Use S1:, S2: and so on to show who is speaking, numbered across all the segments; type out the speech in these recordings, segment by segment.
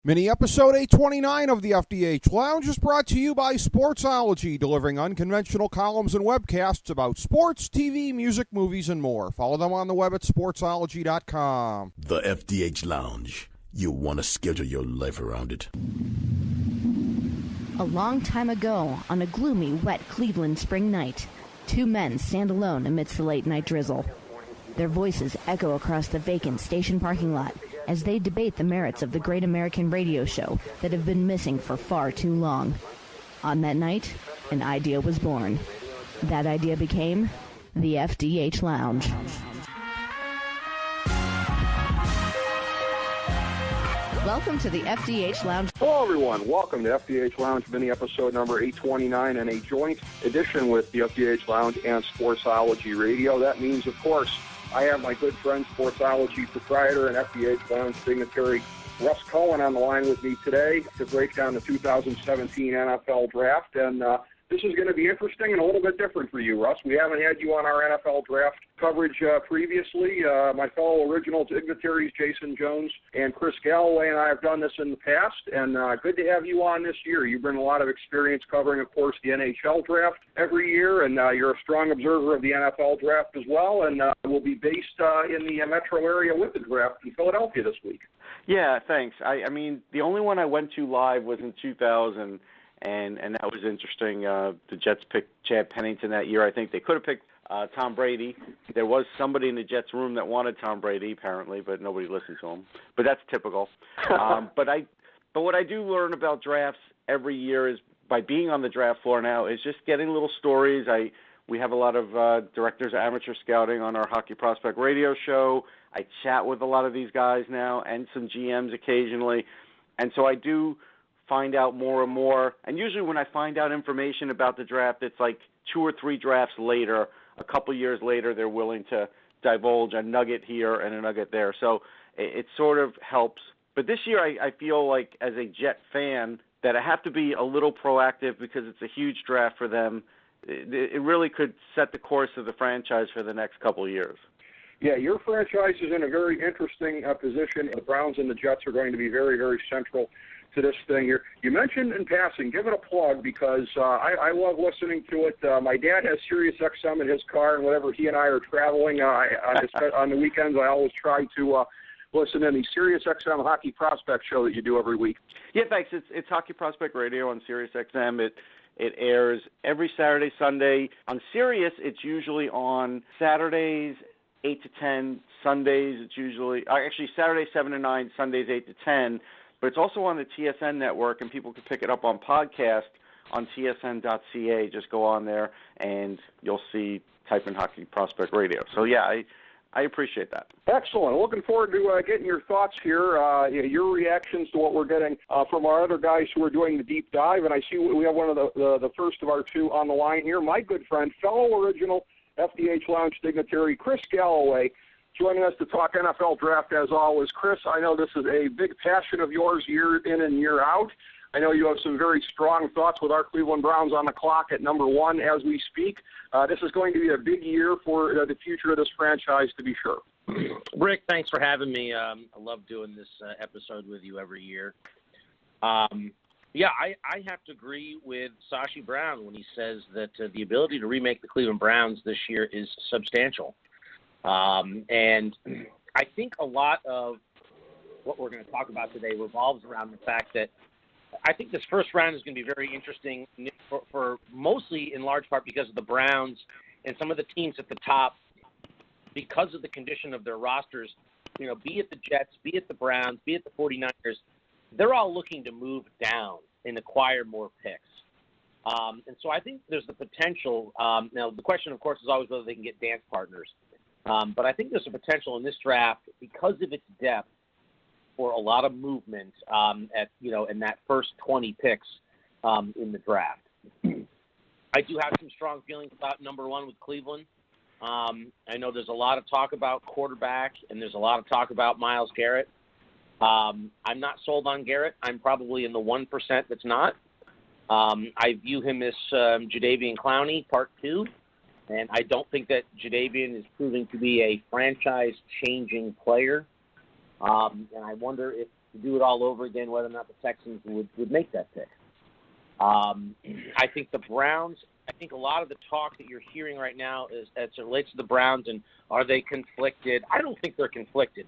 S1: Mini episode 829 of the FDH Lounge is brought to you by Sportsology, delivering unconventional columns and webcasts about sports, TV, music, movies, and more. Follow them on the web at sportsology.com.
S2: The FDH Lounge. You'll want to schedule your life around it.
S3: A long time ago, on a gloomy, wet Cleveland spring night, two men stand alone amidst the late-night drizzle. Their voices echo across the vacant station parking lot as they debate the merits of the great American radio show that have been missing for far too long. On that night, an idea was born. That idea became the FDH Lounge. Welcome to the FDH Lounge.
S4: Hello, everyone. Welcome to FDH Lounge mini episode number 829 and a joint edition with the FDH Lounge and Sportsology Radio. That means, of course, I have my good friend, Sportsology proprietor and FDH Lounge dignitary, Russ Cohen, on the line with me today to break down the 2017 NFL Draft. And this is going to be interesting and a little bit different for you, Russ. We haven't had you on our NFL Draft coverage previously. My fellow original dignitaries, Jason Jones and Chris Galloway, and I have done this in the past, and good to have you on this year. You bring a lot of experience covering, of course, the NHL Draft every year, and you're a strong observer of the NFL Draft as well, and will be based in the metro area with the draft in Philadelphia this week.
S5: Yeah, thanks. I mean, the only one I went to live was in 2000, and that was interesting. The Jets picked Chad Pennington that year. I think they could have picked Tom Brady. There was somebody in the Jets room that wanted Tom Brady, apparently, but nobody listened to him. But that's typical. But what I do learn about drafts every year is by being on the draft floor now is just getting little stories. We have a lot of directors of amateur scouting on our Hockey Prospect radio show. I chat with a lot of these guys now and some GMs occasionally. And so I do find out more and more. And usually when I find out information about the draft, it's like 2 or 3 drafts later, a couple years later, they're willing to divulge a nugget here and a nugget there. So it sort of helps. But this year I feel like as a Jet fan that I have to be a little proactive because it's a huge draft for them. It really could set the course of the franchise for the next couple of years.
S4: Yeah, your franchise is in a very interesting position. The Browns and the Jets are going to be very, very central to this thing here. You mentioned in passing, give it a plug because I love listening to it. My dad has Sirius XM in his car, and whenever he and I are traveling on the weekends, I always try to listen to the Sirius XM Hockey Prospect show that you do every week.
S5: Yeah, thanks. It's Hockey Prospect Radio on Sirius XM. It airs every Saturday, Sunday. On Sirius, it's usually on Saturdays, 8 to 10. Sundays, it's usually actually Saturdays 7 to 9, Sundays 8 to 10. But it's also on the TSN network, and people can pick it up on podcast on tsn.ca. Just go on there, and you'll see, type in Hockey Prospect Radio. So, yeah, I appreciate that. Excellent.
S4: Looking forward to getting your thoughts here, your reactions to what we're getting from our other guys who are doing the deep dive. And I see we have one of the first of our two on the line here, my good friend, fellow original FDH Lounge dignitary, Chris Galloway, joining us to talk NFL Draft as always. Chris, I know this is a big passion of yours year in and year out. I know you have some very strong thoughts with our Cleveland Browns on the clock at number 1 as we speak. This is going to be a big year for the future of this franchise, to be sure.
S6: Rick, thanks for having me. I love doing this episode with you every year. Yeah, I have to agree with Sashi Brown when he says that the ability to remake the Cleveland Browns this year is substantial. And I think a lot of what we're going to talk about today revolves around the fact that I think this first round is going to be very interesting for mostly in large part because of the Browns and some of the teams at the top because of the condition of their rosters, you know, be it the Jets, be it the Browns, be it the 49ers, they're all looking to move down and acquire more picks. And so I think there's the potential. Now, the question, of course, is always whether they can get dance partners. But I think there's a potential in this draft because of its depth for a lot of movement in that first 20 picks in the draft. I do have some strong feelings about number 1 with Cleveland. I know there's a lot of talk about quarterback, and there's a lot of talk about Myles Garrett. I'm not sold on Garrett. I'm probably in the 1% that's not. I view him as Jadeveon Clowney, part 2. And I don't think that Jadeveon is proving to be a franchise-changing player. And I wonder if to do it all over again, whether or not the Texans would make that pick. I think the Browns, I think a lot of the talk that you're hearing right now is as it relates to the Browns and are they conflicted? I don't think they're conflicted.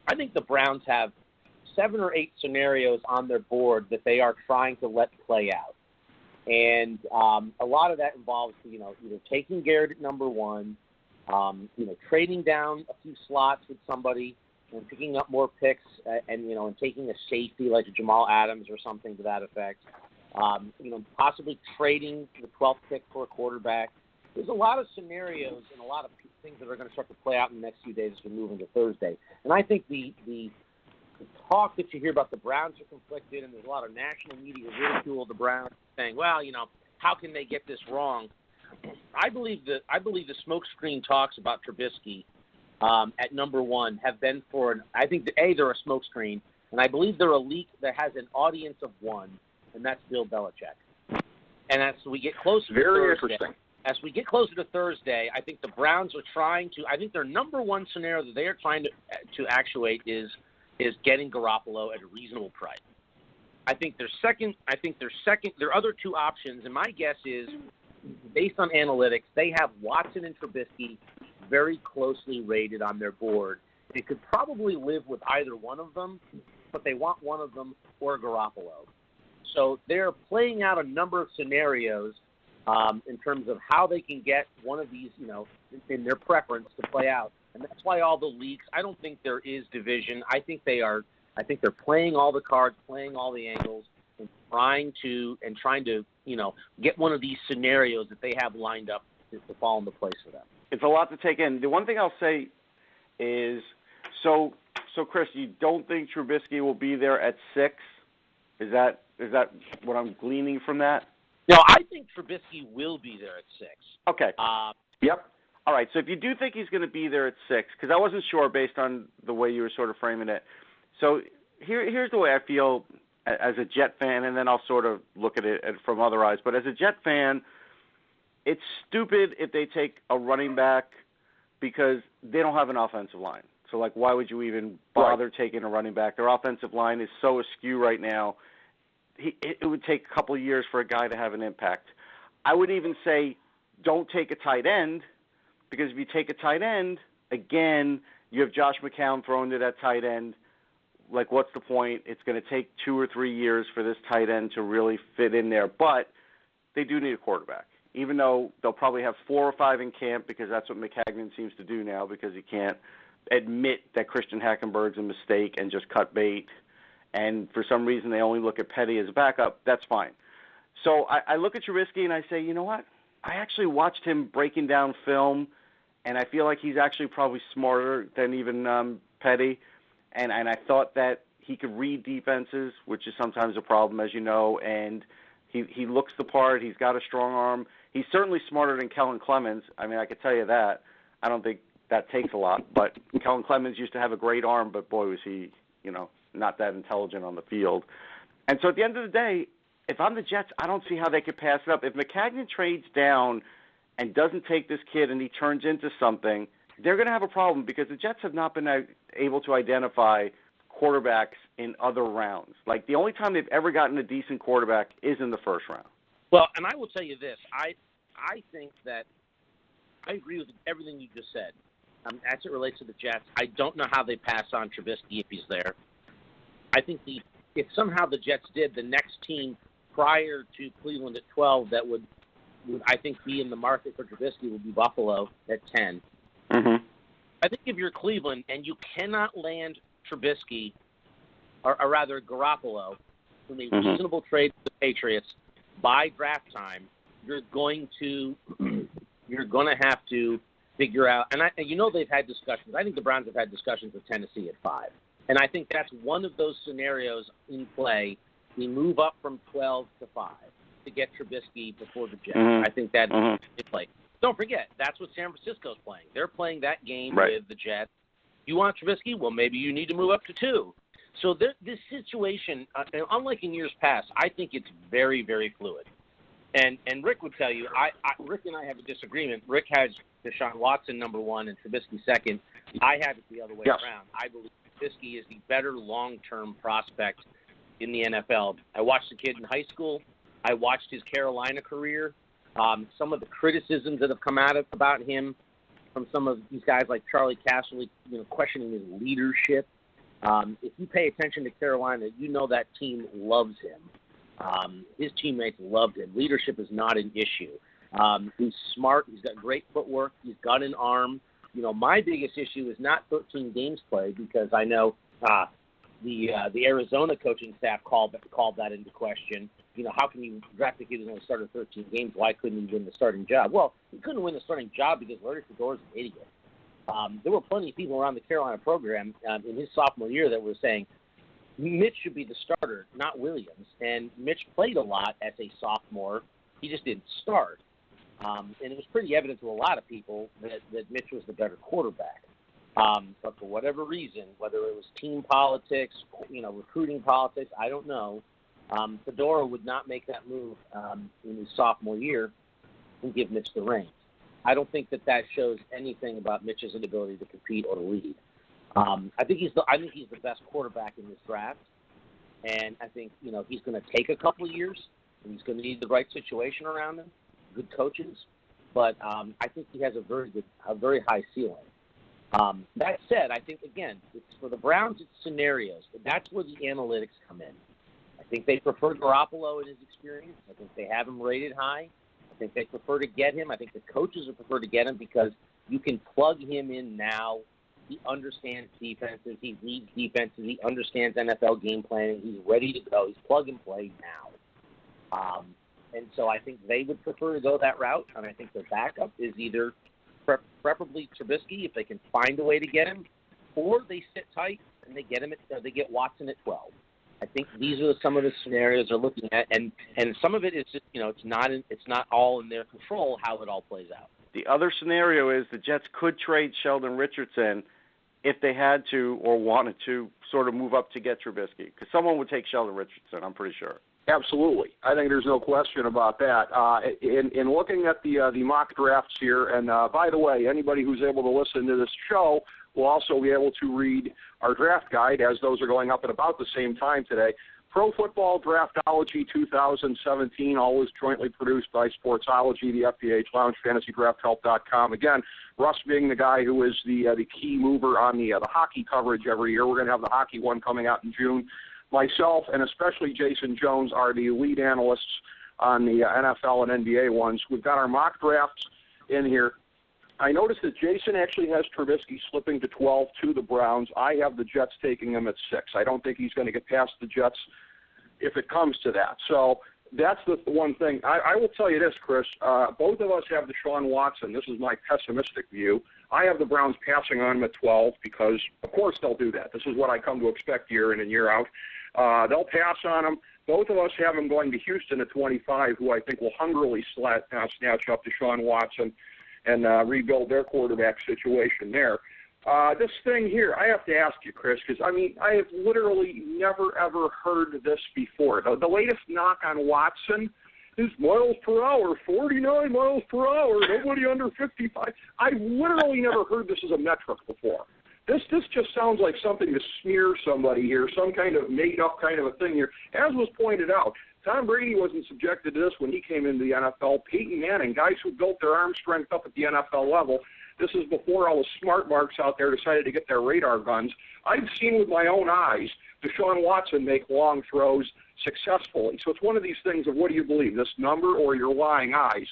S6: I think the Browns have 7 or 8 scenarios on their board that they are trying to let play out. And a lot of that involves, either taking Garrett at number 1, trading down a few slots with somebody and picking up more picks and taking a safety like a Jamal Adams or something to that effect. Possibly trading the 12th pick for a quarterback. There's a lot of scenarios and a lot of things that are going to start to play out in the next few days as we move into Thursday. And I think the talk that you hear about the Browns are conflicted, and there's a lot of national media ridicule of the Browns saying, well, how can they get this wrong? I believe the smokescreen talks about Trubisky at number 1 have been I think that they're a smokescreen, and I believe they're a leak that has an audience of 1, and that's Bill Belichick. And as we get closer to Thursday, I think the Browns are trying to. I think their number 1 scenario that they are trying to actuate is getting Garoppolo at a reasonable price. I think their other 2 options, and my guess is, based on analytics, they have Watson and Trubisky very closely rated on their board. They could probably live with either one of them, but they want one of them or Garoppolo. So they're playing out a number of scenarios in terms of how they can get one of these, in their preference to play out. And that's why all the leaks, I don't think there is division. I think they're playing all the cards, playing all the angles, and trying to get one of these scenarios that they have lined up to fall into place for them.
S5: It's a lot to take in. The one thing I'll say is, so Chris, you don't think Trubisky will be there at 6? Is that what I'm gleaning from that?
S6: No, I think Trubisky will be there at 6.
S5: Okay.
S6: Yep.
S5: All right. So if you do think he's going to be there at 6, because I wasn't sure based on the way you were sort of framing it. So here's the way I feel as a Jet fan, and then I'll sort of look at it from other eyes. But as a Jet fan, it's stupid if they take a running back because they don't have an offensive line. So, why would you even bother taking a running back? Their offensive line is so askew right now. It would take a couple of years for a guy to have an impact. I would even say don't take a tight end, because if you take a tight end, again, you have Josh McCown thrown to that tight end. What's the point? It's going to take 2 or 3 years for this tight end to really fit in there. But they do need a quarterback, even though they'll probably have 4 or 5 in camp, because that's what McCagnon seems to do now, because he can't admit that Christian Hackenberg's a mistake and just cut bait. And for some reason they only look at Petty as a backup. That's fine. So I look at Trubisky and I say, you know what? I actually watched him breaking down film, and I feel like he's actually probably smarter than even Petty. And I thought that he could read defenses, which is sometimes a problem, as you know, and he looks the part. He's got a strong arm. He's certainly smarter than Kellen Clemens. I mean, I could tell you that. I don't think that takes a lot. But Kellen Clemens used to have a great arm, but boy, was he, not that intelligent on the field. And so at the end of the day, if I'm the Jets, I don't see how they could pass it up. If McCagnon trades down and doesn't take this kid and he turns into something, they're going to have a problem, because the Jets have not been able to identify quarterbacks in other rounds. The only time they've ever gotten a decent quarterback is in the first round.
S6: Well, and I will tell you this. I think that I agree with everything you just said. As it relates to the Jets, I don't know how they pass on Trubisky if he's there. I think if somehow the Jets did, the next team prior to Cleveland at 12 that would I think be in the market for Trubisky would be Buffalo at 10.
S5: Mm-hmm.
S6: I think if you're Cleveland and you cannot land Trubisky, or rather Garoppolo, in a reasonable trade for the Patriots by draft time, you're going to have to figure out. And they've had discussions. I think the Browns have had discussions with Tennessee at 5, and I think that's one of those scenarios in play. We move up from 12 to 5 to get Trubisky before the Jets.
S5: Mm-hmm.
S6: I think that's in play. Don't forget, that's what San Francisco's playing. They're playing that game with the Jets. You want Trubisky? Well, maybe you need to move up to 2. So this situation, unlike in years past, I think it's very, very fluid. And Rick would tell you, Rick and I have a disagreement. Rick has Deshaun Watson number 1 and Trubisky second. I have it the other way around. I believe Trubisky is the better long-term prospect in the NFL. I watched the kid in high school. I watched his Carolina career. Some of the criticisms that have come out about him from some of these guys like Charlie Casserly, questioning his leadership. If you pay attention to Carolina, you know that team loves him. His teammates loved him. Leadership is not an issue. He's smart. He's got great footwork. He's got an arm. My biggest issue is not 13 games played, because I know the Arizona coaching staff called that into question. How can you draft a kid who's only started 13 games? Why couldn't he win the starting job? Well, he couldn't win the starting job because Larry Fedor's an idiot. There were plenty of people around the Carolina program in his sophomore year that were saying Mitch should be the starter, not Williams. And Mitch played a lot as a sophomore. He just didn't start. And it was pretty evident to a lot of people that Mitch was the better quarterback. But for whatever reason, whether it was team politics, recruiting politics, I don't know, Fedora would not make that move in his sophomore year and give Mitch the reins. I don't think that shows anything about Mitch's inability to compete or lead. I think he's the best quarterback in this draft, and I think he's going to take a couple of years, and he's going to need the right situation around him, good coaches. But I think he has a very high ceiling. That said, I think again, it's for the Browns, it's scenarios. That's where the analytics come in. I think they prefer Garoppolo in his experience. I think they have him rated high. I think they prefer to get him. I think the coaches would prefer to get him because you can plug him in now. He understands defenses. He leads defenses. He understands NFL game planning. He's ready to go. He's plug and play now. And so I think they would prefer to go that route. And I think their backup is either preferably Trubisky if they can find a way to get him, or they sit tight and they get Watson at 12. I think these are some of the scenarios they're looking at, and some of it is just it's not all in their control how it all plays out.
S5: The other scenario is the Jets could trade Sheldon Richardson if they had to or wanted to sort of move up to get Trubisky, because someone would take Sheldon Richardson, I'm pretty sure.
S4: Absolutely. I think there's no question about that. In looking at the mock drafts here, and by the way, anybody who's able to listen to this show will also be able to read our draft guide, as those are going up at about the same time today. Pro Football Draftology 2017, always jointly produced by Sportsology, the FDH Lounge, FantasyDraftHelp.com. Again, Russ being the guy who is the key mover on the hockey coverage every year. We're going to have the hockey one coming out in June. Myself and especially Jason Jones are the lead analysts on the NFL and NBA ones. We've got our mock drafts in here. I noticed that Jason actually has Trubisky slipping to 12 to the Browns. I have the Jets taking him at 6. I don't think he's going to get past the Jets if it comes to that. So that's the one thing. I will tell you this, Chris. Both of us have Deshaun Watson. This is my pessimistic view. I have the Browns passing on him at 12 because, of course, they'll do that. This is what I come to expect year in and year out. They'll pass on him. Both of us have him going to Houston at 25, who I think will hungrily snatch up Deshaun Watson and rebuild their quarterback situation there. This thing here, I have to ask you, Chris, because, I have literally never, ever heard this before. The latest knock on Watson is miles per hour, 49 miles per hour, nobody under 55. I've literally never heard this as a metric before. This just sounds like something to smear somebody here, some kind of made-up kind of a thing here. As was pointed out, Tom Brady wasn't subjected to this when he came into the NFL. Peyton Manning, guys who built their arm strength up at the NFL level. This is before all the smart marks out there decided to get their radar guns. I've seen with my own eyes Deshaun Watson make long throws successfully. So it's one of these things of what do you believe, this number or your lying eyes?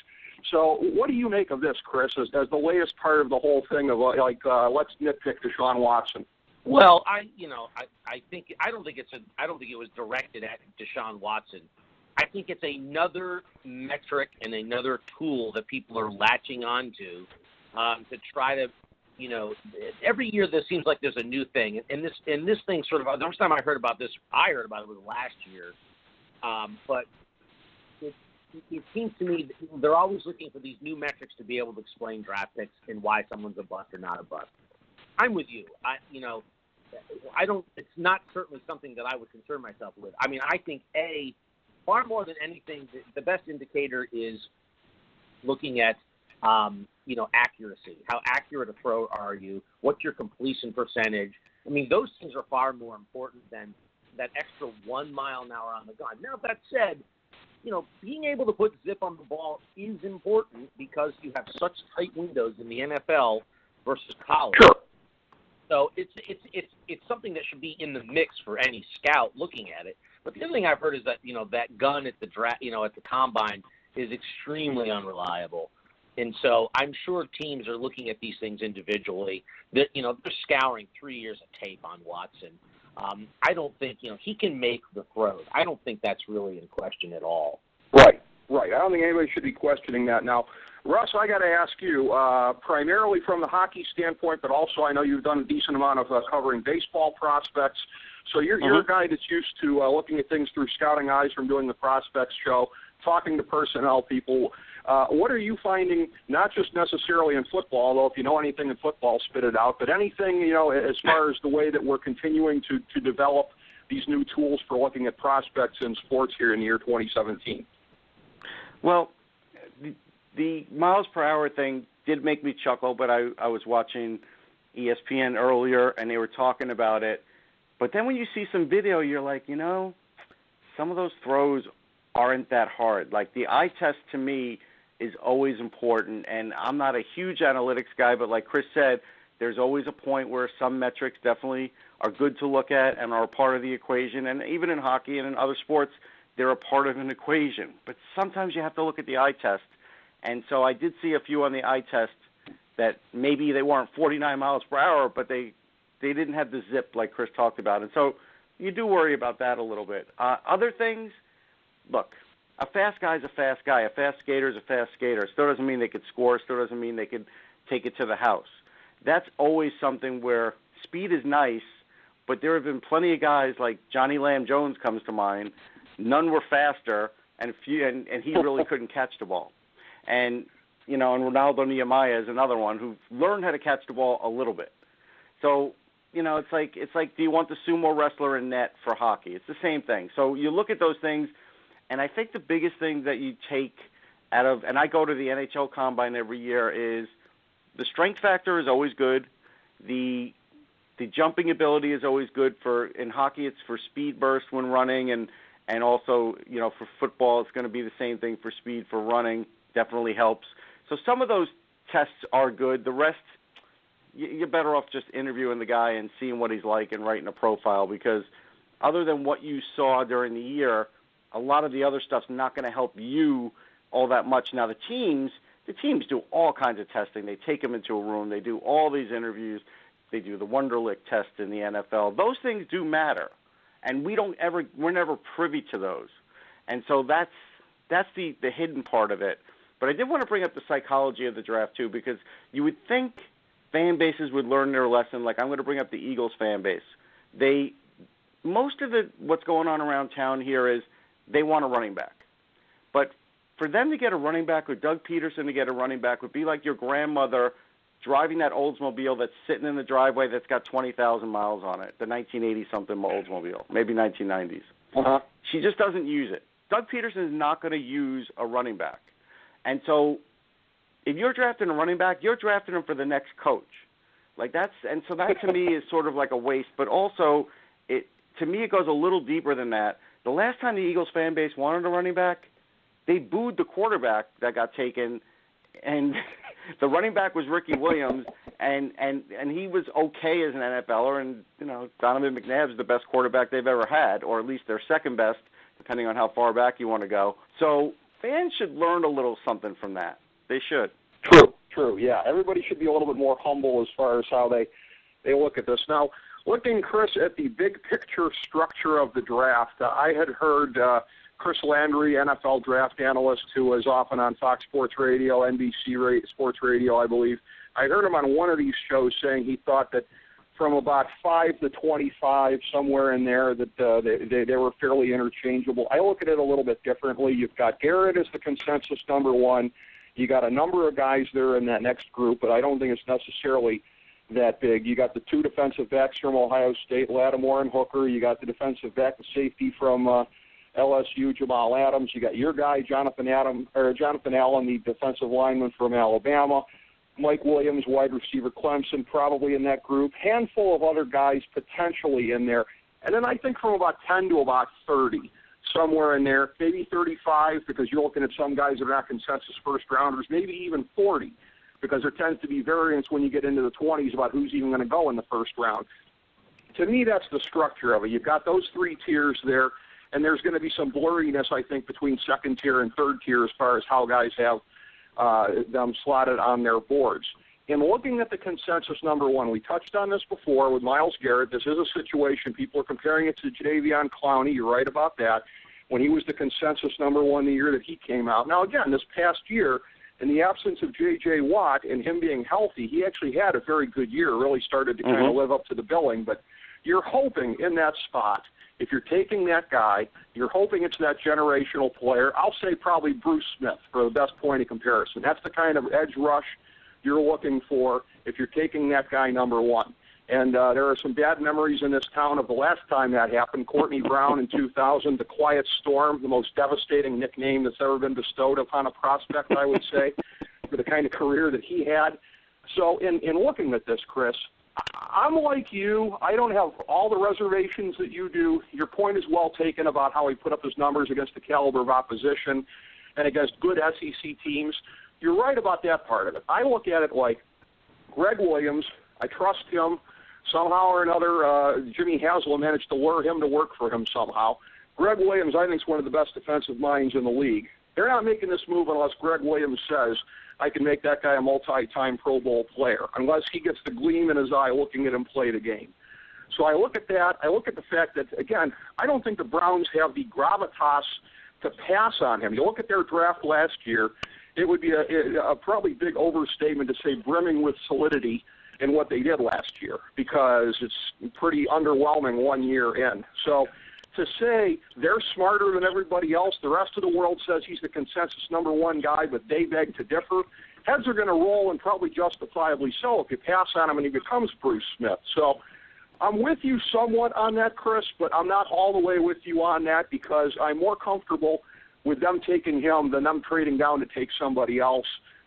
S4: So what do you make of this, Chris, as the latest part of the whole thing of let's nitpick Deshaun Watson?
S6: Well, I don't think it was directed at Deshaun Watson. I think it's another metric and another tool that people are latching onto to try to, every year there seems like there's a new thing, and this thing sort of, the first time I heard about it was last year, but it seems to me that they're always looking for these new metrics to be able to explain draft picks and why someone's a bust or not a bust. I'm with you. It's not certainly something that I would concern myself with. I think far more than anything, the best indicator is looking at, accuracy. How accurate a throw are you? What's your completion percentage? I mean, those things are far more important than that extra 1 mile an hour on the gun. Now, that said, being able to put zip on the ball is important because you have such tight windows in the NFL versus college.
S4: Sure.
S6: So it's something that should be in the mix for any scout looking at it. But the other thing I've heard is that that gun at the at the combine is extremely unreliable, and so I'm sure teams are looking at these things individually. That they're scouring 3 years of tape on Watson. I don't think he can make the throws. I don't think that's really in question at all.
S4: Right. I don't think anybody should be questioning that. Now, Russ, I got to ask you, primarily from the hockey standpoint, but also I know you've done a decent amount of covering baseball prospects. So you're a guy that's used to looking at things through scouting eyes from doing the prospects show, talking to personnel people. What are you finding, not just necessarily in football, although if you know anything in football, spit it out, but anything, as far as the way that we're continuing to develop these new tools for looking at prospects in sports here in the year 2017?
S5: Well, the miles per hour thing did make me chuckle, but I was watching ESPN earlier, and they were talking about it. But then when you see some video, you're like, some of those throws aren't that hard. Like the eye test to me is always important, and I'm not a huge analytics guy, but like Chris said, there's always a point where some metrics definitely are good to look at and are a part of the equation. And even in hockey and in other sports, they're a part of an equation. But sometimes you have to look at the eye test. And so I did see a few on the eye test that maybe they weren't 49 miles per hour, but they didn't have the zip like Chris talked about. And so you do worry about that a little bit. Other things, look, a fast guy's a fast guy. A fast skater's a fast skater. Still doesn't mean they could score. Still doesn't mean they could take it to the house. That's always something where speed is nice, but there have been plenty of guys like Johnny Lamb Jones comes to mind. None were faster, and he really couldn't catch the ball. And Ronaldo Nehemiah is another one who learned how to catch the ball a little bit. So, it's like do you want the sumo wrestler in net for hockey? It's the same thing. So you look at those things, and I think the biggest thing that you take out of, and I go to the NHL Combine every year, is the strength factor is always good. The jumping ability is always good. In hockey, it's for speed burst when running, and also, for football, it's going to be the same thing for speed for running. Definitely helps. So some of those tests are good. The rest, you're better off just interviewing the guy and seeing what he's like and writing a profile, because other than what you saw during the year, a lot of the other stuff's not going to help you all that much. Now, the teams do all kinds of testing. They take them into a room. They do all these interviews. They do the Wonderlic test in the NFL. Those things do matter, and we're never privy to those. And so that's the hidden part of it. But I did want to bring up the psychology of the draft, too, because you would think fan bases would learn their lesson. Like, I'm going to bring up the Eagles fan base. Most of what's going on around town here is they want a running back. But for them to get a running back, or Doug Peterson to get a running back, would be like your grandmother driving that Oldsmobile that's sitting in the driveway that's got 20,000 miles on it, the 1980-something Oldsmobile, maybe 1990s.
S4: Uh-huh.
S5: She just doesn't use it. Doug Peterson is not going to use a running back. And so if you're drafting a running back, you're drafting him for the next coach. So that to me is sort of like a waste. But also, to me, it goes a little deeper than that. The last time the Eagles fan base wanted a running back, they booed the quarterback that got taken, and the running back was Ricky Williams, and he was okay as an NFLer, and Donovan McNabb's the best quarterback they've ever had, or at least their second best, depending on how far back you want to go. So fans should learn a little something from that. They should.
S4: True. Yeah, everybody should be a little bit more humble as far as how they look at this. Now, looking, Chris, at the big picture structure of the draft, I had heard Chris Landry, NFL draft analyst, who is often on Fox Sports Radio, NBC Sports Radio, I believe. I heard him on one of these shows saying he thought that from about 5 to 25, somewhere in there, that they were fairly interchangeable. I look at it a little bit differently. You've got Garrett as the consensus number one. You got a number of guys there in that next group, but I don't think it's necessarily that big. You got the two defensive backs from Ohio State, Lattimore and Hooker. You got the defensive back, the safety from LSU, Jamal Adams. You got your guy, Jonathan Allen, the defensive lineman from Alabama. Mike Williams, wide receiver, Clemson, probably in that group. Handful of other guys potentially in there. And then I think from about 10 to about 30, somewhere in there, maybe 35, because you're looking at some guys that are not consensus first-rounders, maybe even 40, because there tends to be variance when you get into the 20s about who's even going to go in the first round. To me, that's the structure of it. You've got those three tiers there, and there's going to be some blurriness, I think, between second tier and third tier as far as how guys have them slotted on their boards. In looking at the consensus number one, we touched on this before with Myles Garrett. This is a situation, people are comparing it to Jadeveon Clowney. You're right about that, when he was the consensus number one the year that he came out. Now, again, this past year, in the absence of J.J. Watt and him being healthy, he actually had a very good year, really started to kind of live up to the billing. But you're hoping in that spot, if you're taking that guy, you're hoping it's that generational player. I'll say probably Bruce Smith for the best point of comparison. That's the kind of edge rush you're looking for if you're taking that guy number one. And there are some bad memories in this town of the last time that happened. Courtney Brown in 2000, the Quiet Storm, the most devastating nickname that's ever been bestowed upon a prospect, I would say, for the kind of career that he had. So in looking at this, Chris, I'm like you. I don't have all the reservations that you do. Your point is well taken about how he put up his numbers against the caliber of opposition and against good SEC teams. You're right about that part of it. I look at it like Greg Williams, I trust him. Somehow or another, Jimmy Haslam managed to lure him to work for him somehow. Greg Williams, I think, is one of the best defensive minds in the league. They're not making this move unless Greg Williams says, I can make that guy a multi-time Pro Bowl player, unless he gets the gleam in his eye looking at him play the game. So I look at that. I look at the fact that, again, I don't think the Browns have the gravitas to pass on him. You look at their draft last year, it would be a probably big overstatement to say brimming with solidity in what they did last year, because it's pretty underwhelming 1 year in. So to say they're smarter than everybody else, the rest of the world says he's the consensus number one guy, but they beg to differ, heads are going to roll, and probably justifiably so, if you pass on him and he becomes Bruce Smith. So I'm with you somewhat on that, Chris, but I'm not all the way with you on that, because I'm more comfortable with them taking him than them trading down to take somebody else,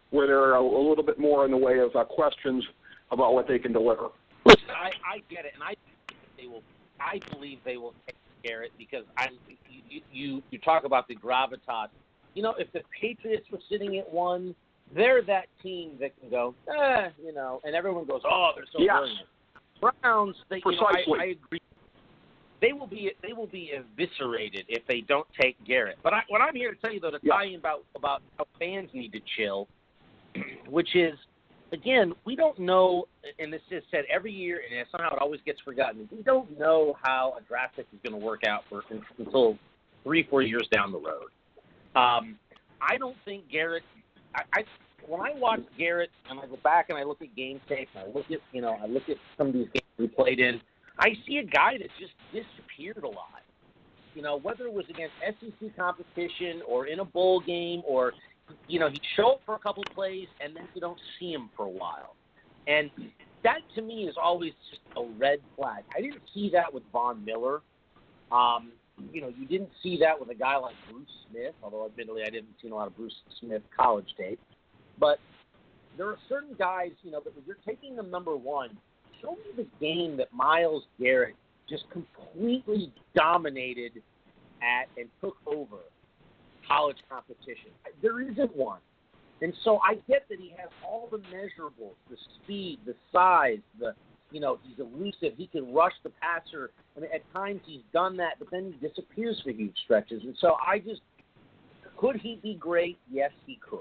S4: where there are a little bit more in the way of questions about what they can deliver.
S6: Listen, I get it, and I believe they will take Garrett, because you talk about the gravitas. You know, if the Patriots were sitting at one, they're that team that can go, and everyone goes, oh, they're so brilliant. Browns, I agree. They will be eviscerated if they don't take Garrett. But what I'm here to tell you, though, to tie in about how fans need to chill, which is, again, we don't know, and this is said every year, and somehow it always gets forgotten. We don't know how a draft pick is going to work out until 3-4 years down the road. I don't think Garrett. When I watch Garrett and I go back and I look at game tape and I look at some of these games we played in, I see a guy that just disappeared a lot. You know, whether it was against SEC competition or in a bowl game, or he'd show up for a couple plays and then you don't see him for a while. And that, to me, is always just a red flag. I didn't see that with Von Miller. You didn't see that with a guy like Bruce Smith, although admittedly I didn't see a lot of Bruce Smith college tape. But there are certain guys, that when you're taking them number one, show me the game that Myles Garrett just completely dominated at and took over college competition. There isn't one. And so I get that he has all the measurables, the speed, the size, he's elusive, he can rush the passer. I mean, at times he's done that, but then he disappears for huge stretches. And so could he be great? Yes, he could.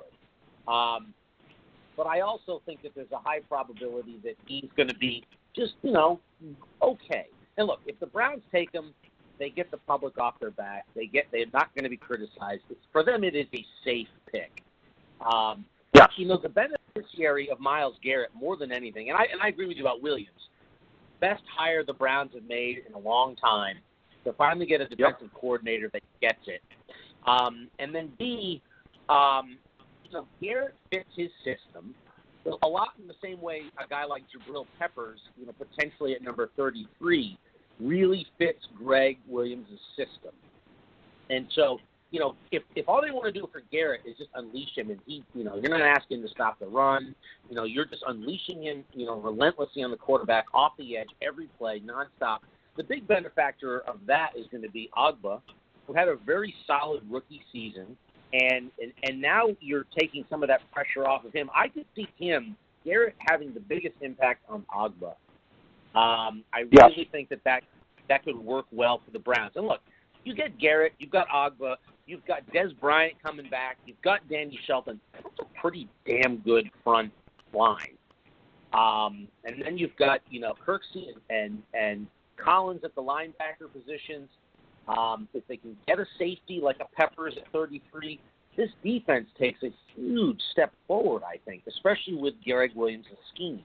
S6: But I also think that there's a high probability that he's going to be just, okay. And look, if the Browns take him, they get the public off their back. They're not going to be criticized. For them, it is a safe pick. The beneficiary of Myles Garrett more than anything, and I agree with you about Williams, best hire the Browns have made in a long time to finally get a defensive coordinator that gets it. And then B, Garrett fits his system a lot in the same way a guy like Jabril Peppers, potentially at number 33, really fits Greg Williams' system. And so if all they want to do for Garrett is just unleash him, and you're not asking him to stop the run, you're just unleashing him, relentlessly on the quarterback, off the edge, every play, nonstop. The big benefactor of that is going to be Agba, who had a very solid rookie season, and now you're taking some of that pressure off of him. I could see Garrett, having the biggest impact on Agba. I really think that could work well for the Browns. And look, you get Garrett, you've got Agba, you've got Des Bryant coming back, you've got Danny Shelton. That's a pretty damn good front line. And then you've got, Kirksey and Collins at the linebacker positions. If they can get a safety like a Peppers at 33, this defense takes a huge step forward, I think, especially with Greg Williams' scheme.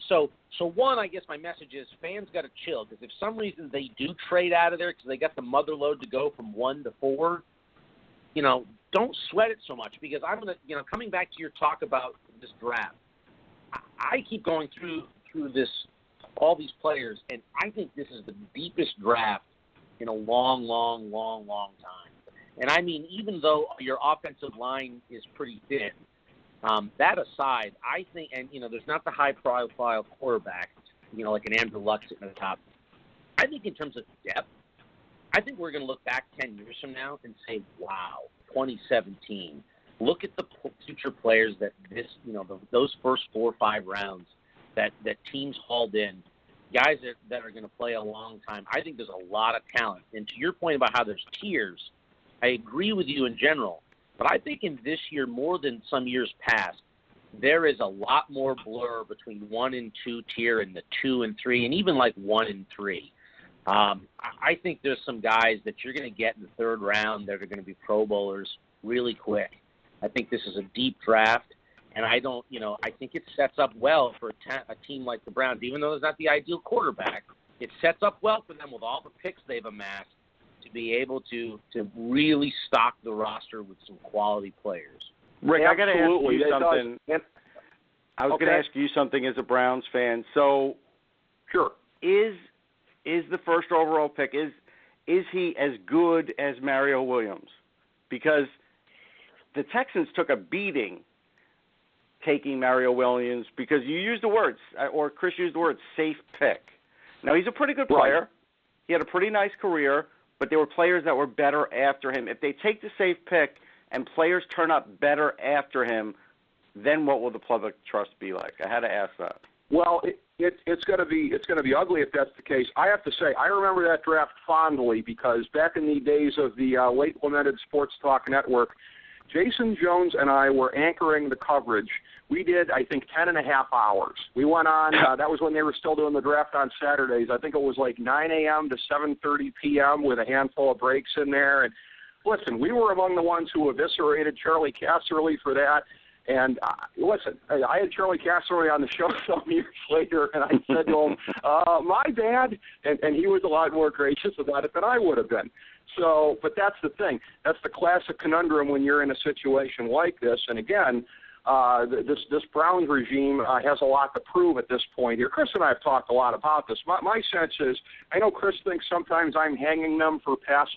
S6: So one, I guess my message is fans got to chill, because if some reason they do trade out of there because they got the mother load to go from 1 to 4, don't sweat it so much, because I'm going to, coming back to your talk about this draft, I keep going through this, all these players, and I think this is the deepest draft in a long, long, long, long time. And I mean, even though your offensive line is pretty thin, that aside, I think, and there's not the high-profile quarterback, like an Andrew Luck sitting at the top. I think in terms of depth, I think we're going to look back 10 years from now and say, wow, 2017. Look at the future players that those first 4 or 5 rounds that teams hauled in, guys that are going to play a long time. I think there's a lot of talent. And to your point about how there's tiers, I agree with you in general. But I think in this year, more than some years past, there is a lot more blur between 1 and 2 tier and the 2 and 3, and even like 1 and 3. I think there's some guys that you're going to get in the 3rd round that are going to be Pro Bowlers really quick. I think this is a deep draft, and I think it sets up well for a team like the Browns. Even though it's not the ideal quarterback, it sets up well for them with all the picks they've amassed to be able to really stock the roster with some quality players.
S5: Rick, I got to ask you something. I was going to ask you something as a Browns fan. So,
S4: sure,
S5: is the first overall pick, is he as good as Mario Williams? Because the Texans took a beating taking Mario Williams, because you used the words, or Chris used the word, safe pick. Now, he's a pretty good player.
S4: Right.
S5: He had a pretty nice career, but there were players that were better after him. If they take the safe pick and players turn up better after him, then what will the public trust be like? I had to ask that.
S4: Well, it's going to be ugly if that's the case. I have to say, I remember that draft fondly, because back in the days of the late lamented Sports Talk Network, Jason Jones and I were anchoring the coverage. We did, I think, 10 and a half hours. We went on, that was when they were still doing the draft on Saturdays. I think it was like 9 a.m. to 7:30 p.m. with a handful of breaks in there. And listen, we were among the ones who eviscerated Charlie Casserly for that. And listen, I had Charlie Casserly on the show some years later, and I said to him, my bad, and he was a lot more gracious about it than I would have been. So, but that's the thing. That's the classic conundrum when you're in a situation like this. And again, this Browns regime has a lot to prove at this point here. Chris and I have talked a lot about this. My sense is, I know Chris thinks sometimes I'm hanging them for past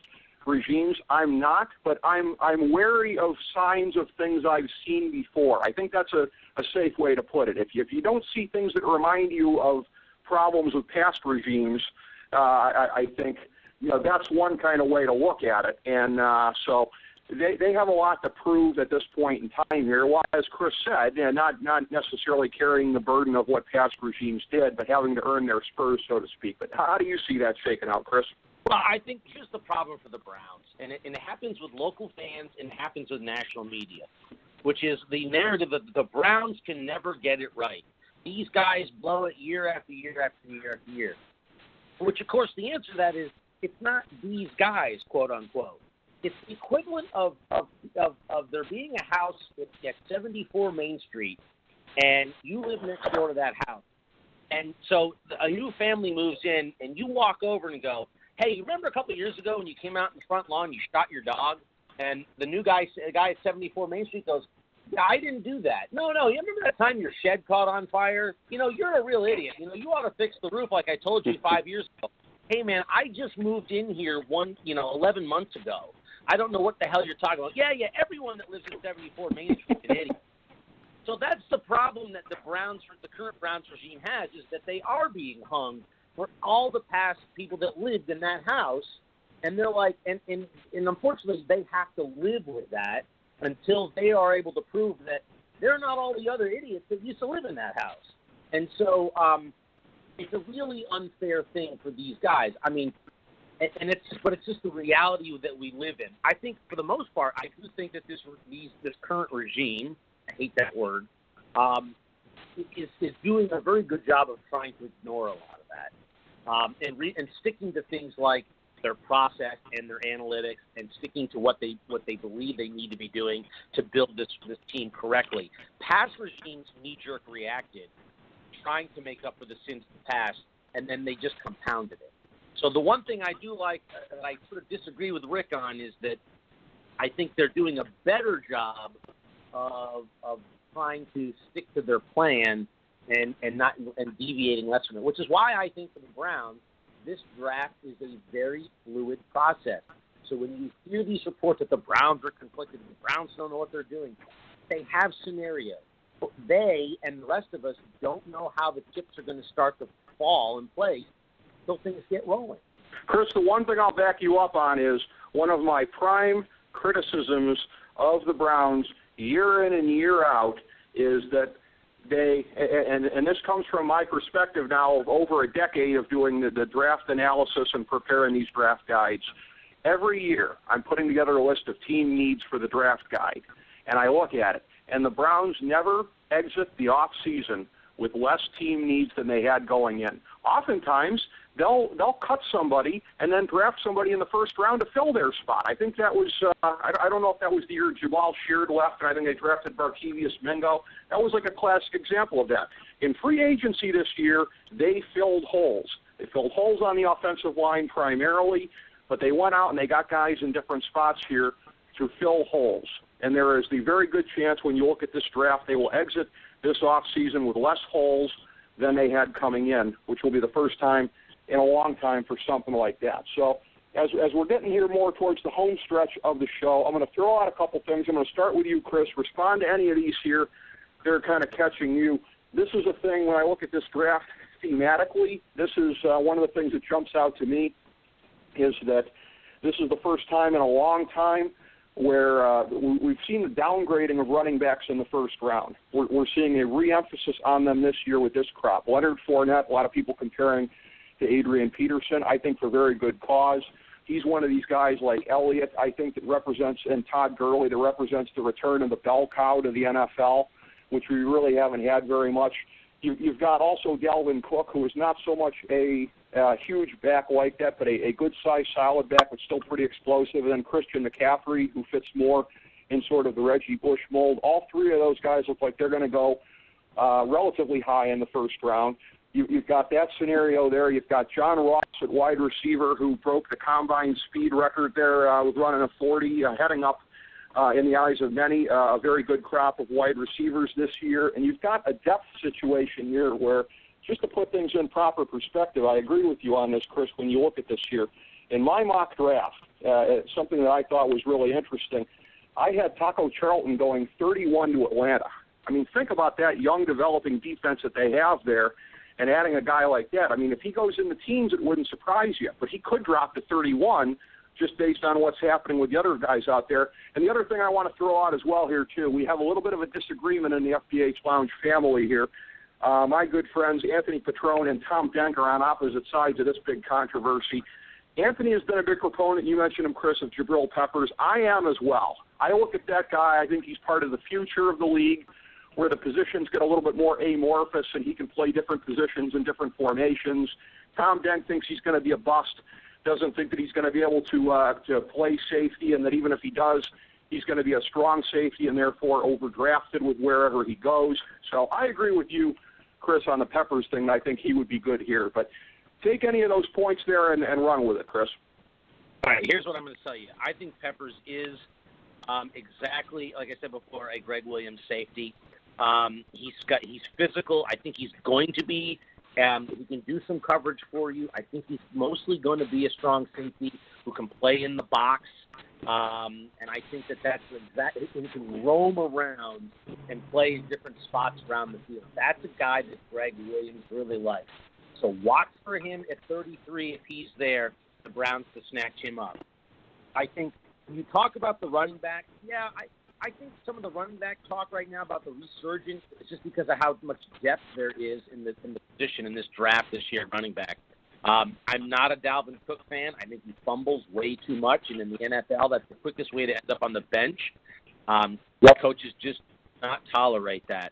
S4: regimes. I'm not, but I'm wary of signs of things I've seen before. I think that's a safe way to put it. If you don't see things that remind you of problems with past regimes, I think that's one kind of way to look at it. And so they have a lot to prove at this point in time here. Well, as Chris said, not necessarily carrying the burden of what past regimes did, but having to earn their spurs, so to speak. But how do you see that shaking out, Chris?
S6: Well, I think here's the problem for the Browns, and it happens with local fans and it happens with national media, which is the narrative that the Browns can never get it right. These guys blow it year after year after year after year, which, of course, the answer to that is it's not these guys, quote unquote. It's the equivalent of there being a house at 74 Main Street, and you live next door to that house. And so a new family moves in, and you walk over and go, hey, you remember a couple of years ago when you came out in the front lawn, you shot your dog? And the guy at 74 Main Street goes, yeah, I didn't do that. No, you remember that time your shed caught on fire? You're a real idiot. You ought to fix the roof like I told you 5 years ago. Hey, man, I just moved in here 11 months ago. I don't know what the hell you're talking about. Yeah, everyone that lives in 74 Main Street is an idiot. So that's the problem that the current Browns regime has, is that they are being hung for all the past people that lived in that house. And they're like, and unfortunately, they have to live with that until they are able to prove that they're not all the other idiots that used to live in that house. And so it's a really unfair thing for these guys. I mean, but it's just the reality that we live in. I think, for the most part, I do think that this current regime, I hate that word, is doing a very good job of trying to ignore a lot of that, and sticking to things like their process and their analytics, and sticking to what they believe they need to be doing to build this team correctly. Past regimes knee-jerk reacted, trying to make up for the sins of the past, and then they just compounded it. So the one thing I do like, that I sort of disagree with Rick on, is that I think they're doing a better job of trying to stick to their plan and deviating less from it, which is why I think for the Browns, this draft is a very fluid process. So when you hear these reports that the Browns are conflicted, the Browns don't know what they're doing, they have scenarios. They and the rest of us don't know how the chips are going to start to fall in place until things get rolling.
S4: Chris, the one thing I'll back you up on is one of my prime criticisms of the Browns year in and year out is that they, and this comes from my perspective now of over a decade of doing the draft analysis and preparing these draft guides. Every year I'm putting together a list of team needs for the draft guide, and I look at it, and the Browns never exit the off season with less team needs than they had going in. Oftentimes, they'll cut somebody and then draft somebody in the first round to fill their spot. I think that was, I don't know if that was the year Jabal Sheard left, and I think they drafted Barkevius Mingo. That was like a classic example of that. In free agency this year, they filled holes. They filled holes on the offensive line primarily, but they went out and they got guys in different spots here to fill holes. And there is the very good chance when you look at this draft, they will exit this offseason with less holes than they had coming in, which will be the first time in a long time for something like that. So as we're getting here more towards the home stretch of the show, I'm going to throw out a couple things. I'm going to start with you, Chris. Respond to any of these here. They're kind of catching you. This is a thing when I look at this draft thematically, this is one of the things that jumps out to me is that this is the first time in a long time where we've seen the downgrading of running backs in the first round. We're seeing a re-emphasis on them this year with this crop. Leonard Fournette, a lot of people comparing to Adrian Peterson, I think for very good cause. He's one of these guys like Elliott, I think, that represents, and Todd Gurley, that represents the return of the bell cow to the NFL, which we really haven't had very much. You've got also Dalvin Cook, who is not so much a huge back like that, but a good-sized, solid back, but still pretty explosive. And then Christian McCaffrey, who fits more in sort of the Reggie Bush mold. All three of those guys look like they're going to go relatively high in the first round. You've got that scenario there. You've got John Ross at wide receiver, who broke the combine speed record there with running a 40, heading up in the eyes of many, a very good crop of wide receivers this year. And you've got a depth situation here where, just to put things in proper perspective, I agree with you on this, Chris, when you look at this here. In my mock draft, something that I thought was really interesting, I had Taco Charlton going 31 to Atlanta. I mean, think about that young developing defense that they have there, and adding a guy like that. I mean, if he goes in the teens, it wouldn't surprise you. But he could drop to 31 just based on what's happening with the other guys out there. And the other thing I want to throw out as well here, too, we have a little bit of a disagreement in the FDH Lounge family here. My good friends Anthony Petrone and Tom Denk are on opposite sides of this big controversy. Anthony has been a big proponent, you mentioned him, Chris, of Jabril Peppers. I am as well. I look at that guy, I think he's part of the future of the league, where the positions get a little bit more amorphous and he can play different positions in different formations. Tom Denk thinks he's going to be a bust, doesn't think that he's going to be able to play safety, and that even if he does, he's going to be a strong safety and therefore overdrafted with wherever he goes. So I agree with you, Chris, on the Peppers thing. I think he would be good here. But take any of those points there and run with it, Chris.
S6: All right, here's what I'm going to tell you. I think Peppers is exactly, like I said before, a Greg Williams safety. He's physical. I think he's going to be. He can do some coverage for you. I think he's mostly going to be a strong safety who can play in the box. And I think that's exactly, he can roam around and play in different spots around the field. That's a guy that Greg Williams really likes. So watch for him at 33 if he's there, the Browns to snatch him up. I think when you talk about the running back, I think some of the running back talk right now about the resurgence is just because of how much depth there is in the position in this draft this year at running back. I'm not a Dalvin Cook fan. I think he fumbles way too much, and in the NFL, that's the quickest way to end up on the bench. Coaches just not tolerate that.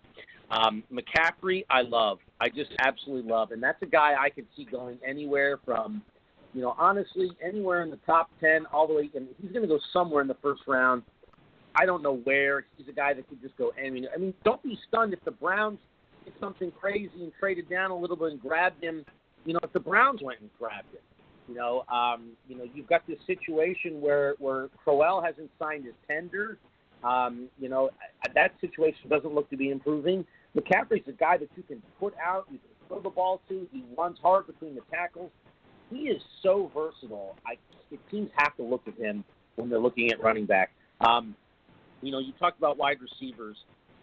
S6: McCaffrey, I love. I just absolutely love, and that's a guy I could see going anywhere from, honestly, anywhere in the top 10 all the way. And he's going to go somewhere in the first round. I don't know where. He's a guy that could just go. I mean, don't be stunned if the Browns did something crazy and traded down a little bit and grabbed him. If the Browns went and grabbed him, you've got this situation where Crowell hasn't signed his tender. That situation doesn't look to be improving. McCaffrey's a guy that you can put out, you can throw the ball to. He runs hard between the tackles. He is so versatile. Teams have to look at him when they're looking at running back. You talked about wide receivers.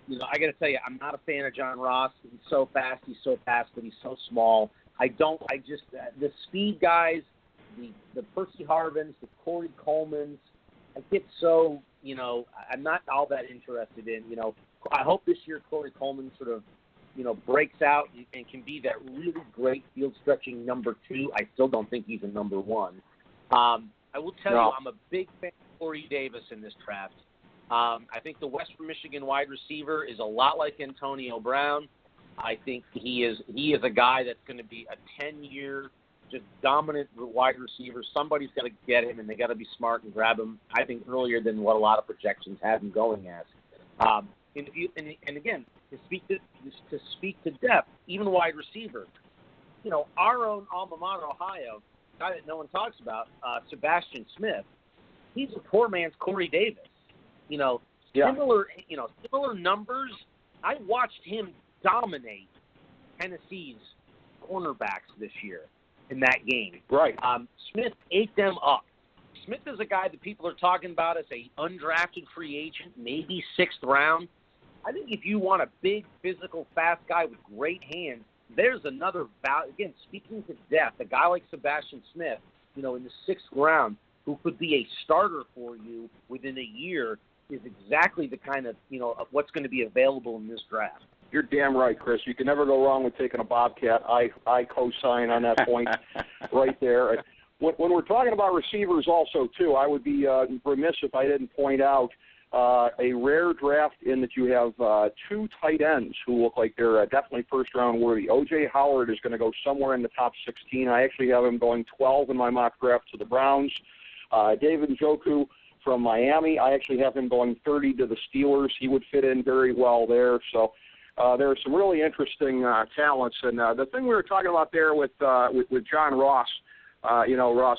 S6: I got to tell you, I'm not a fan of John Ross. He's so fast, but he's so small. The speed guys, the Percy Harvins, the Corey Colemans, I get so, I'm not all that interested in, I hope this year Corey Coleman sort of, breaks out and can be that really great field stretching number 2. I still don't think he's a number 1. I will tell you, I'm a big fan of Corey Davis in this draft. I think the Western Michigan wide receiver is a lot like Antonio Brown. I think he is a guy that's going to be a 10-year, just dominant wide receiver. Somebody's got to get him, and they got to be smart and grab him, I think, earlier than what a lot of projections have him going as. And again, to speak to depth, even wide receiver, our own alma mater, Ohio, guy that no one talks about, Sebastian Smith, he's a poor man's Corey Davis. Similar numbers. I watched him dominate Tennessee's cornerbacks this year in that game.
S4: Right.
S6: Smith ate them up. Smith is a guy that people are talking about as a undrafted free agent, maybe 6th round. I think if you want a big, physical, fast guy with great hands, there's another value. Again, speaking to depth, a guy like Sebastian Smith, in the 6th round, who could be a starter for you within a year, is exactly the kind of, of what's going to be available in this draft.
S4: You're damn right, Chris. You can never go wrong with taking a Bobcat. I co-sign on that point right there. When we're talking about receivers also, too, I would be remiss if I didn't point out a rare draft in that you have 2 tight ends who look like they're definitely first-round worthy. O.J. Howard is going to go somewhere in the top 16. I actually have him going 12 in my mock draft to the Browns. David Njoku from Miami, I actually have him going 30 to the Steelers. He would fit in very well there. So there are some really interesting talents. And the thing we were talking about there with John Ross, Russ,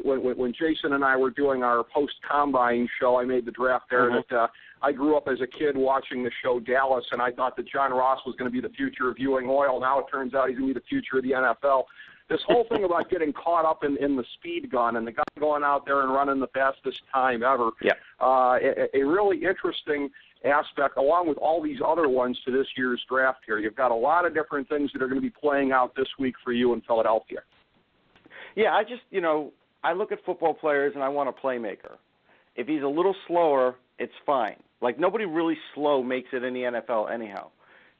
S4: when Jason and I were doing our post-combine show, I made the draft there that I grew up as a kid watching the show Dallas, and I thought that John Ross was going to be the future of viewing oil. Now it turns out he's going to be the future of the NFL. This whole thing about getting caught up in the speed gun and the guy going out there and running the fastest time ever, a really interesting aspect, along with all these other ones to this year's draft here. You've got a lot of different things that are going to be playing out this week for you in Philadelphia.
S5: Yeah, I just, I look at football players and I want a playmaker. If he's a little slower, it's fine. Like, nobody really slow makes it in the NFL anyhow.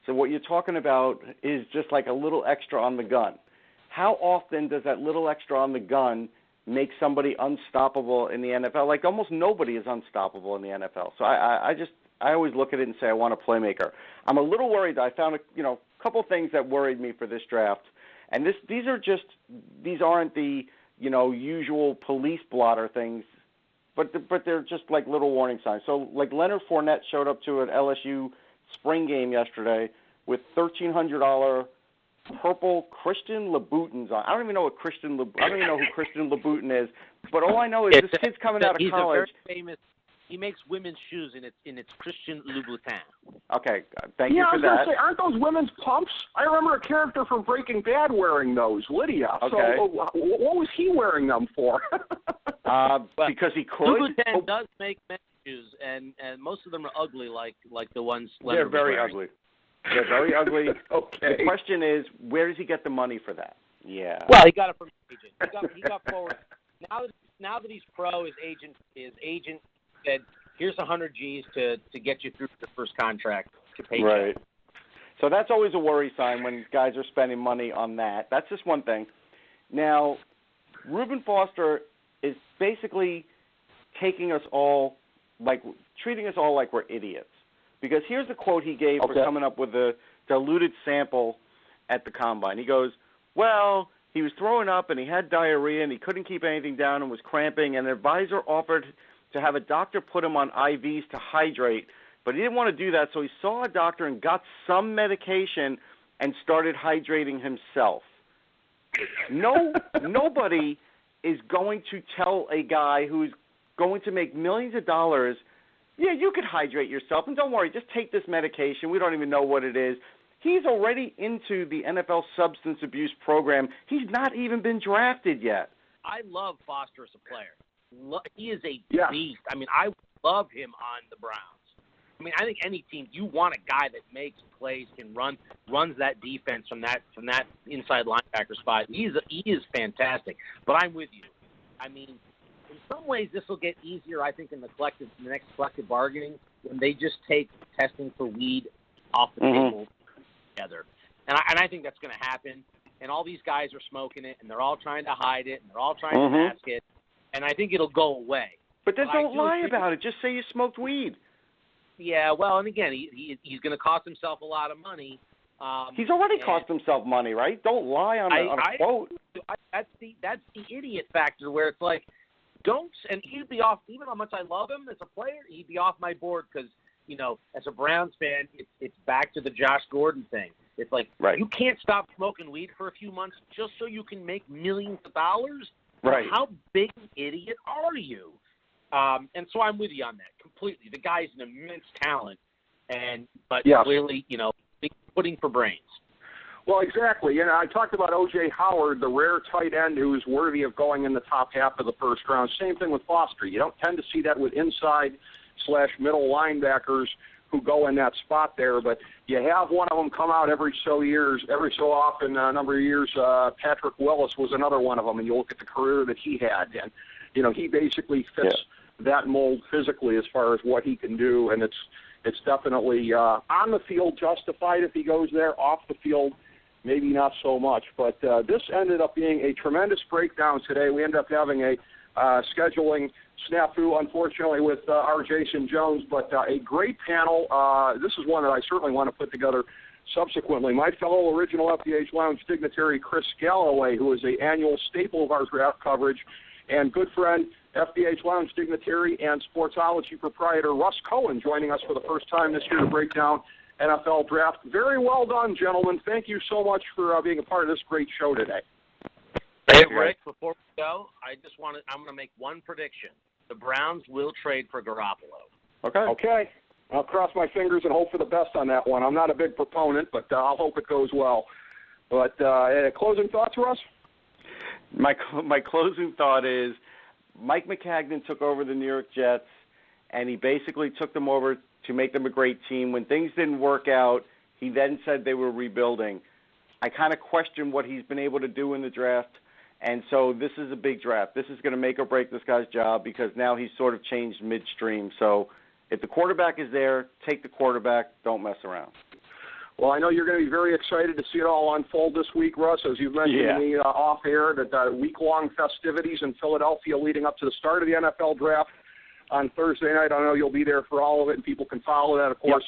S5: So what you're talking about is just like a little extra on the gun. How often does that little extra on the gun make somebody unstoppable in the NFL? Like, almost nobody is unstoppable in the NFL. So I always look at it and say I want a playmaker. I'm a little worried. I found a couple things that worried me for this draft, and these aren't the usual police blotter things, but they're just like little warning signs. So like Leonard Fournette showed up to an LSU spring game yesterday with $1,300 purple Christian Louboutins on. I don't even know who Christian Louboutin is, but all I know is this kid's coming out of college.
S6: He makes women's shoes in its Christian Louboutin.
S5: Okay, thank you for
S4: I was
S5: that.
S4: going to say, aren't those women's pumps? I remember a character from Breaking Bad wearing those, Lydia.
S5: Okay.
S4: So what was he wearing them for?
S5: Because he could.
S6: Louboutin does make men's shoes, and most of them are ugly, like the ones.
S5: They're very ugly. They're very ugly.
S4: Okay.
S5: The question is, where does he get the money for that? Yeah.
S6: Well, he got it from his agent. He got forward. Now that he's pro, his agent said, "Here's 100 G's to get you through the first contract to pay."
S5: Right. So that's always a worry sign when guys are spending money on that. That's just one thing. Now, Reuben Foster is basically treating us all like we're idiots. Because here's the quote he gave for coming up with a diluted sample at the Combine. He goes, well, he was throwing up and he had diarrhea and he couldn't keep anything down and was cramping, and an advisor offered to have a doctor put him on IVs to hydrate, but he didn't want to do that, so he saw a doctor and got some medication and started hydrating himself. Nobody is going to tell a guy who's going to make millions of dollars, yeah, you could hydrate yourself, and don't worry, just take this medication. We don't even know what it is. He's already into the NFL substance abuse program. He's not even been drafted yet.
S6: I love Foster as a player. He is a beast. I mean, I love him on the Browns. I mean, I think any team, you want a guy that makes plays, can runs that defense from that inside linebacker spot. He is fantastic. But I'm with you. I mean, in some ways, this will get easier, I think, in the next collective bargaining when they just take testing for weed off the table together. And I think that's going to happen. And all these guys are smoking it, and they're all trying to hide it, and they're all trying to mask it. And I think it'll go away.
S5: But then don't lie about it. Just say you smoked weed.
S6: Yeah, well, and again, he's going to cost himself a lot of money.
S5: He's already cost himself money, right? Don't lie on a quote.
S6: That's the idiot factor where it's like, and he'd be off, even how much I love him as a player, he'd be off my board because, as a Browns fan, it's back to the Josh Gordon thing. It's like, you can't stop smoking weed for a few months just so you can make millions of dollars?
S5: Right.
S6: How big an idiot are you? And so I'm with you on that completely. The guy's an immense talent, but clearly, putting for brains.
S4: Well, exactly. And I talked about O.J. Howard, the rare tight end who's worthy of going in the top half of the first round. Same thing with Foster. You don't tend to see that with inside/middle linebackers who go in that spot there, but you have one of them come out every so often, a number of years. Patrick Willis was another one of them, and you look at the career that he had, and he basically fits that mold physically as far as what he can do, and it's definitely on the field justified if he goes there. Off the field, maybe not so much. But this ended up being a tremendous breakdown today. We ended up having a scheduling snafu, unfortunately, with our Jason Jones, but a great panel. This is one that I certainly want to put together subsequently. My fellow original FDH Lounge dignitary, Chris Galloway, who is an annual staple of our draft coverage, and good friend, FDH Lounge dignitary and Sportsology proprietor Russ Cohen, joining us for the first time this year to break down NFL draft. Very well done, gentlemen. Thank you so much for being a part of this great show today.
S6: Hey, Rick, before we go, I'm going to make one prediction. The Browns will trade for Garoppolo.
S4: Okay. I'll cross my fingers and hope for the best on that one. I'm not a big proponent, but I'll hope it goes well. But closing thoughts, Russ?
S5: My closing thought is Mike McCagnon took over the New York Jets, and he basically took them over to make them a great team. When things didn't work out, he then said they were rebuilding. I kind of question what he's been able to do in the draft, and so this is a big draft. This is going to make or break this guy's job because now he's sort of changed midstream. So if the quarterback is there, take the quarterback. Don't mess around.
S4: Well, I know you're going to be very excited to see it all unfold this week, Russ, as you've mentioned to me off air, that week-long festivities in Philadelphia leading up to the start of the NFL draft on Thursday night. I know you'll be there for all of it, and people can follow that, of course,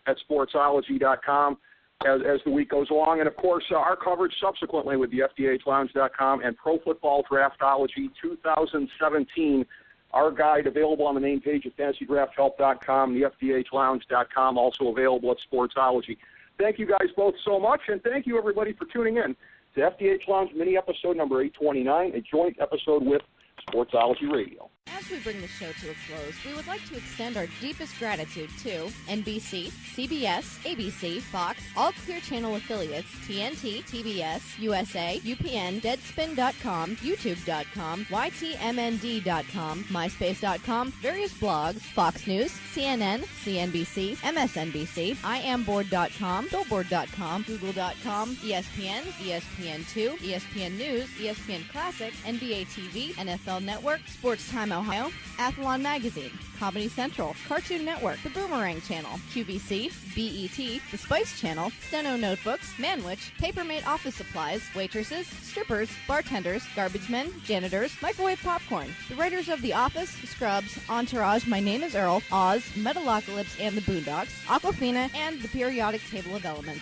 S4: at sportsology.com as the week goes along. And, of course, our coverage subsequently with the FDHLounge.com and Pro Football Draftology 2017, our guide available on the main page at FantasyDraftHelp.com, the FDHLounge.com, also available at Sportsology. Thank you guys both so much, and thank you, everybody, for tuning in to FDH Lounge mini episode number 829, a joint episode with Sportsology Radio.
S7: As we bring the show to a close, we would like to extend our deepest gratitude to NBC, CBS, ABC, Fox, all Clear Channel affiliates, TNT, TBS, USA, UPN, Deadspin.com, YouTube.com, YTMND.com, MySpace.com, various blogs, Fox News, CNN, CNBC, MSNBC, IamBoard.com, Billboard.com, Google.com, ESPN, ESPN2, ESPN News, ESPN Classic, NBA TV, NFL Network, Sports Time Ohio, Athlon Magazine, Comedy Central, Cartoon Network, The Boomerang Channel, QVC, BET, The Spice Channel, Steno Notebooks, Manwich, Papermate Office Supplies, waitresses, strippers, bartenders, garbage men, janitors, microwave popcorn, the writers of The Office, Scrubs, Entourage, My Name is Earl, Oz, Metalocalypse and the Boondocks, Aquafina, and the Periodic Table of Elements.